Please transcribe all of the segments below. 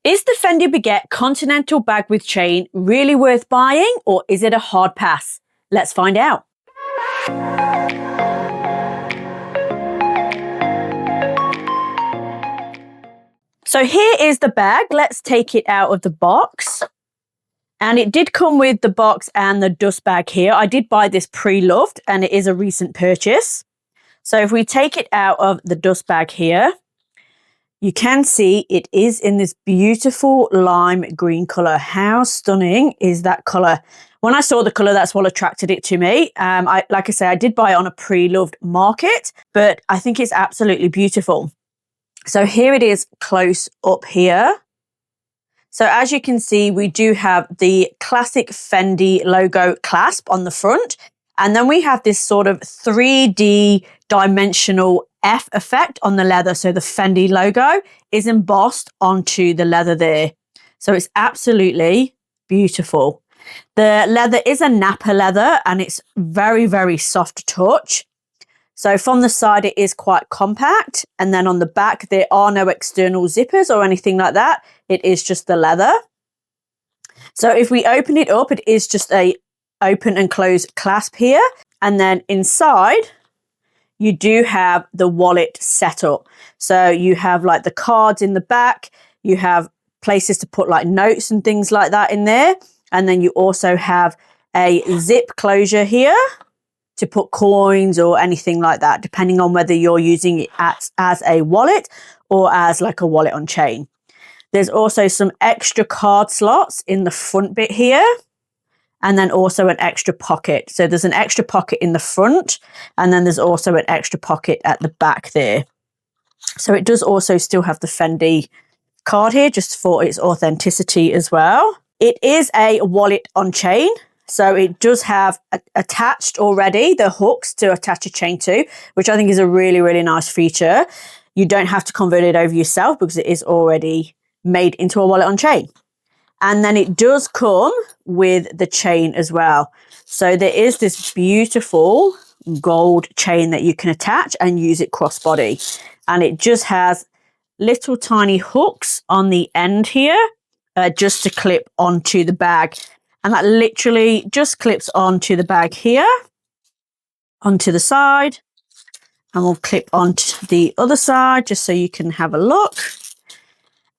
Is the Fendi Baguette Continental Bag with chain really worth buying, or is it a hard pass? Let's find out. So here is the bag. Let's take it out of the box. And it did come with the box and the dust bag here. I did buy this pre-loved and it is a recent purchase. So if we take it out of the dust bag here, you can see it is in this beautiful lime green colour. How stunning is that colour? When I saw the colour, that's what attracted it to me. Like I say, I did buy it on a pre-loved market, but I think it's absolutely beautiful. So here it is close up here. So as you can see, we do have the classic Fendi logo clasp on the front. And then we have this sort of 3D dimensional F effect on the leather. So the Fendi logo is embossed onto the leather there. So it's absolutely beautiful. The leather is a nappa leather and it's very, very soft touch. So from the side, it is quite compact. And then on the back, there are no external zippers or anything like that. It is just the leather. So if we open it up, it is just a open and close clasp here. And then inside, you do have the wallet setup. So you have like the cards in the back. You have places to put like notes and things like that in there. And then you also have a zip closure here to put coins or anything like that, depending on whether you're using it as a wallet or as like a wallet on chain. There's also some extra card slots in the front bit here, and then also an extra pocket. So there's an extra pocket in the front, and then there's also an extra pocket at the back there. So it does also still have the Fendi card here, just for its authenticity as well. It is a wallet on chain. So it does have attached already the hooks to attach a chain to, which I think is a really, really nice feature. You don't have to convert it over yourself because it is already made into a wallet on chain. And then it does come with the chain as well. So there is this beautiful gold chain that you can attach and use it crossbody. And it just has little tiny hooks on the end here just to clip onto the bag. And that literally just clips onto the bag here, onto the side, and we'll clip onto the other side just so you can have a look.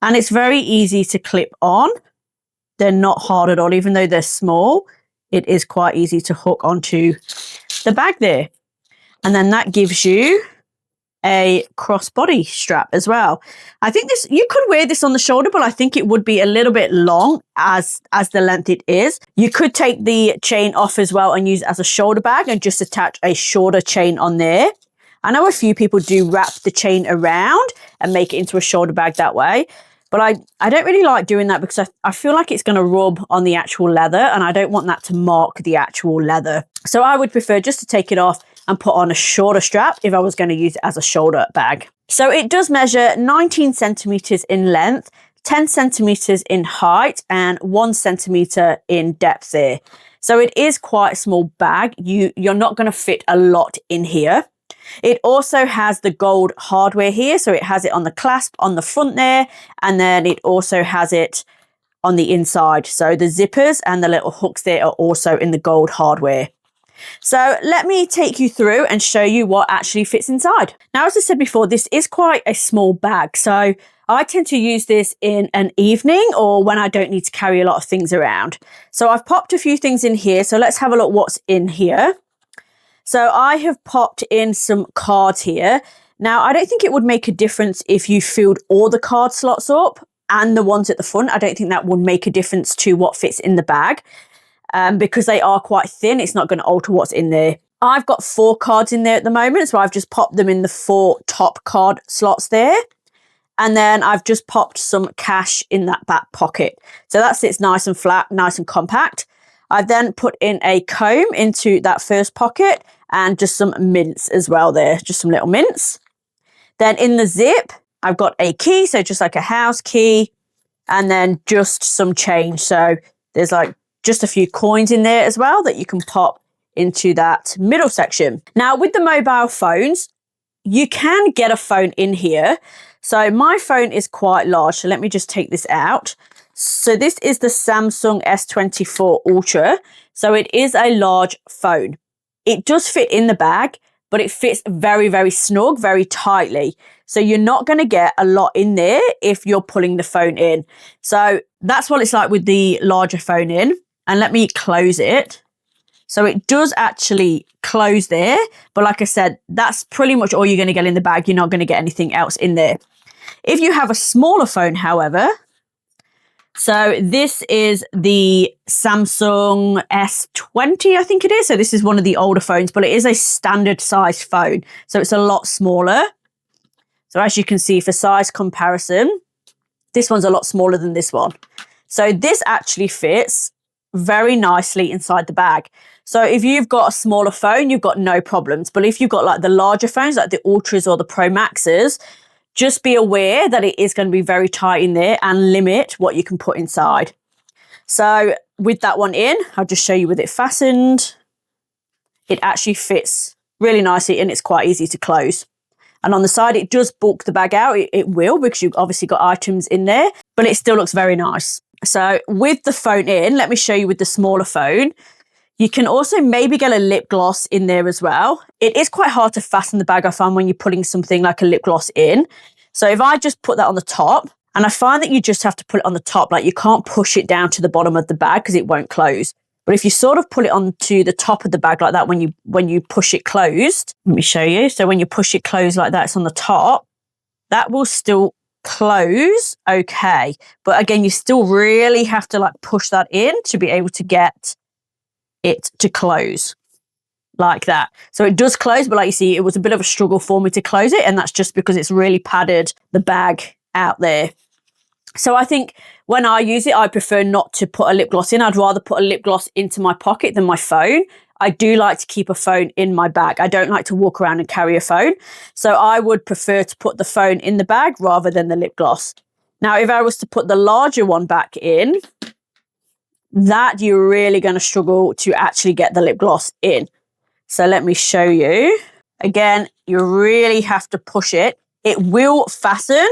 And it's very easy to clip on. They're not hard at all, even though they're small. It is quite easy to hook onto the bag there. And then that gives you a crossbody strap as well. I think you could wear this on the shoulder, but I think it would be a little bit long as the length it is. You could take the chain off as well and use it as a shoulder bag and just attach a shorter chain on there. I know a few people do wrap the chain around and make it into a shoulder bag that way, but I don't really like doing that because I feel like it's going to rub on the actual leather and I don't want that to mark the actual leather. So I would prefer just to take it off and put on a shorter strap if I was going to use it as a shoulder bag. So it does measure 19 centimeters in length, 10 centimeters in height, and 1 centimeter in depth there. So it is quite a small bag. You're not going to fit a lot in here. It also has the gold hardware here. So it has it on the clasp on the front there, and then it also has it on the inside. So the zippers and the little hooks there are also in the gold hardware. So let me take you through and show you what actually fits inside. Now, as I said before, this is quite a small bag. So I tend to use this in an evening or when I don't need to carry a lot of things around. So I've popped a few things in here. So let's have a look what's in here. So I have popped in some cards here. Now, I don't think it would make a difference if you filled all the card slots up and the ones at the front. I don't think that would make a difference to what fits in the bag. Because they are quite thin, it's not going to alter what's in there. I've got 4 cards in there at the moment, so I've just popped them in the 4 top card slots there. And then I've just popped some cash in that back pocket. So that sits nice and flat, nice and compact. I've then put in a comb into that first pocket and just some mints as well there, just some little mints. Then in the zip, I've got a key, so just like a house key, and then just some change. So there's like just a few coins in there as well that you can pop into that middle section. Now with the mobile phones, you can get a phone in here. So my phone is quite large. So let me just take this out. So this is the Samsung S24 Ultra. So it is a large phone. It does fit in the bag, but it fits very, very snug, very tightly. So you're not going to get a lot in there if you're pulling the phone in. So that's what it's like with the larger phone in. And let me close it. So it does actually close there. But like I said, that's pretty much all you're going to get in the bag. You're not going to get anything else in there. If you have a smaller phone, however, so this is the Samsung S20, I think it is. So this is one of the older phones, but it is a standard size phone. So it's a lot smaller. So as you can see, for size comparison, this one's a lot smaller than this one. So this actually fits very nicely inside the bag. So if you've got a smaller phone, you've got no problems. But if you've got like the larger phones, like the Ultras or the Pro Maxes, just be aware that it is going to be very tight in there and limit what you can put inside. So with that one in, I'll just show you with it fastened. It actually fits really nicely and it's quite easy to close. And on the side, it does bulk the bag out. It will, because you've obviously got items in there, but it still looks very nice. So with the phone in, let me show you with the smaller phone. You can also maybe get a lip gloss in there as well. It is quite hard to fasten the bag, I find, when you're putting something like a lip gloss in. So if I just put that on the top, and I find that you just have to put it on the top, like you can't push it down to the bottom of the bag because it won't close. But if you sort of put it onto the top of the bag like that, when you push it closed, let me show you. So when you push it closed like that, it's on the top, that will still close okay. But again, you still really have to like push that in to be able to get it to close like that. So it does close, but like you see, it was a bit of a struggle for me to close it. And that's just because it's really padded the bag out there. So I think when I use it, I prefer not to put a lip gloss in. I'd rather put a lip gloss into my pocket than my phone. I do like to keep a phone in my bag. I don't like to walk around and carry a phone. So I would prefer to put the phone in the bag rather than the lip gloss. Now, if I was to put the larger one back in, that you're really going to struggle to actually get the lip gloss in. So let me show you. Again, you really have to push it. It will fasten,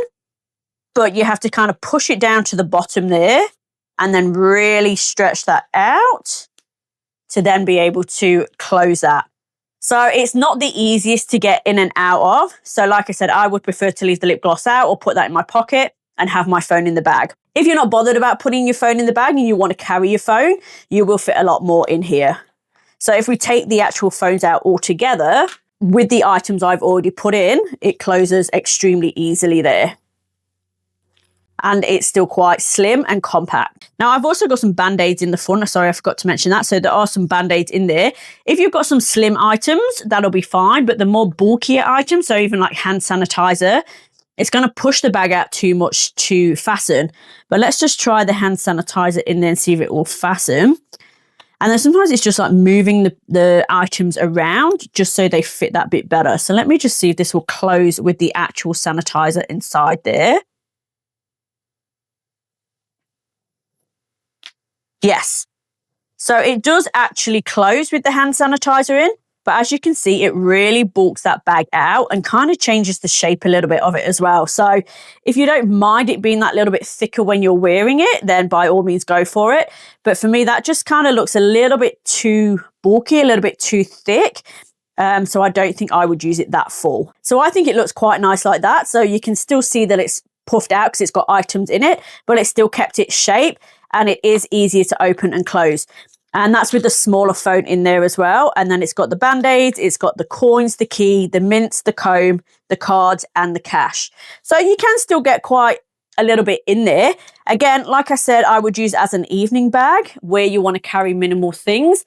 but you have to kind of push it down to the bottom there and then really stretch that out to then be able to close that. So it's not the easiest to get in and out of. So like I said, I would prefer to leave the lip gloss out or put that in my pocket and have my phone in the bag. If you're not bothered about putting your phone in the bag and you want to carry your phone, you will fit a lot more in here. So if we take the actual phones out altogether, with the items I've already put in, it closes extremely easily there. And it's still quite slim and compact. Now, I've also got some Band-Aids in the front. Sorry, I forgot to mention that. So there are some Band-Aids in there. If you've got some slim items, that'll be fine. But the more bulkier items, so even like hand sanitizer, it's going to push the bag out too much to fasten. But let's just try the hand sanitizer in there and see if it will fasten. And then sometimes it's just like moving the items around just so they fit that bit better. So let me just see if this will close with the actual sanitizer inside there. Yes. So it does actually close with the hand sanitizer in, but as you can see, it really bulks that bag out and kind of changes the shape a little bit of it as well. So if you don't mind it being that little bit thicker when you're wearing it, then by all means go for it. But for me, that just kind of looks a little bit too bulky, a little bit too thick. So I don't think I would use it that full. So I think it looks quite nice like that. So you can still see that it's puffed out because it's got items in it, but it still kept its shape. And it is easier to open and close. And that's with the smaller phone in there as well. And then it's got the Band-Aids, it's got the coins, the key, the mints, the comb, the cards, and the cash. So you can still get quite a little bit in there. Again, like I said, I would use it as an evening bag where you want to carry minimal things.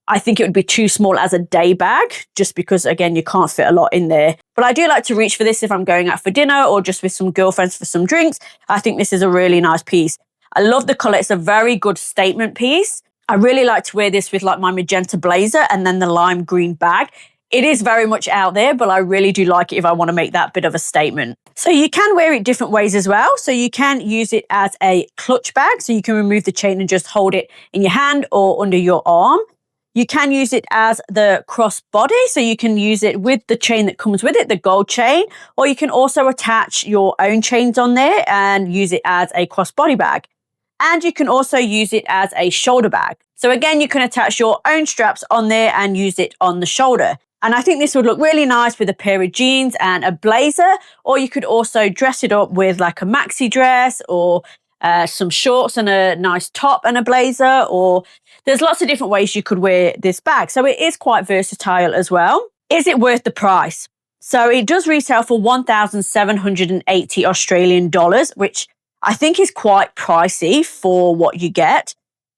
I think it would be too small as a day bag just because, again, you can't fit a lot in there. But I do like to reach for this if I'm going out for dinner or just with some girlfriends for some drinks. I think this is a really nice piece. I love the colour. It's a very good statement piece. I really like to wear this with like my magenta blazer and then the lime green bag. It is very much out there, but I really do like it if I want to make that bit of a statement. So you can wear it different ways as well. So you can use it as a clutch bag. So you can remove the chain and just hold it in your hand or under your arm. You can use it as the crossbody, so you can use it with the chain that comes with it, the gold chain, or you can also attach your own chains on there and use it as a crossbody bag. And you can also use it as a shoulder bag. So again, you can attach your own straps on there and use it on the shoulder. And I think this would look really nice with a pair of jeans and a blazer, or you could also dress it up with like a maxi dress or some shorts and a nice top and a blazer, or there's lots of different ways you could wear this bag. So it is quite versatile as well. Is it worth the price? So it does retail for 1,780 Australian dollars, which I think is quite pricey for what you get.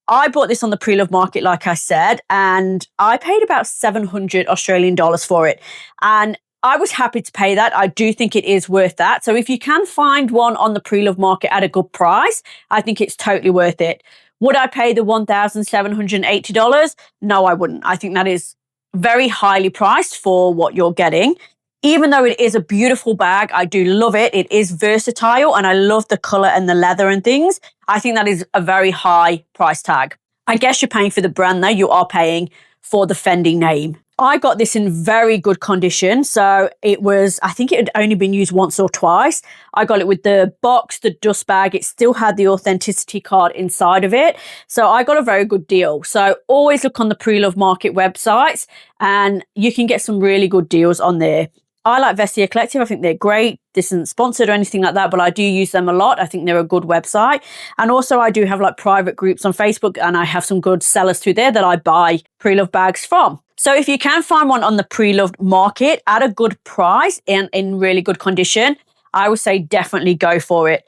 I bought this on the pre-loved market, like I said, and I paid about 700 Australian dollars for it. And I was happy to pay that. I do think it is worth that. So if you can find one on the pre-loved market at a good price, I think it's totally worth it. Would I pay the $1,780? No, I wouldn't. I think that is very highly priced for what you're getting. Even though it is a beautiful bag, I do love it. It is versatile and I love the color and the leather and things. I think that is a very high price tag. I guess you're paying for the brand though. You are paying for the Fendi name. I got this in very good condition. So I think it had only been used once or twice. I got it with the box, the dust bag. It still had the authenticity card inside of it. So I got a very good deal. So always look on the pre-loved market websites and you can get some really good deals on there. I like Vestiaire Collective. I think they're great. This isn't sponsored or anything like that, but I do use them a lot. I think they're a good website. And also I do have like private groups on Facebook and I have some good sellers through there that I buy pre-loved bags from. So if you can find one on the pre-loved market at a good price and in really good condition, I would say definitely go for it.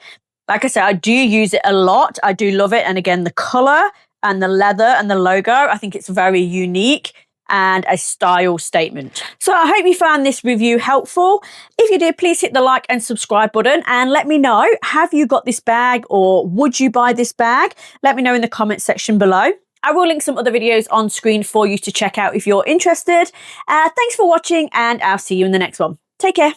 Like I said, I do use it a lot. I do love it. And again, the color and the leather and the logo, I think it's very unique and a style statement. So I hope you found this review helpful. If you did, please hit the like and subscribe button and let me know, have you got this bag or would you buy this bag? Let me know in the comment section below. I will link some other videos on screen for you to check out if you're interested. Thanks for watching and I'll see you in the next one. Take care.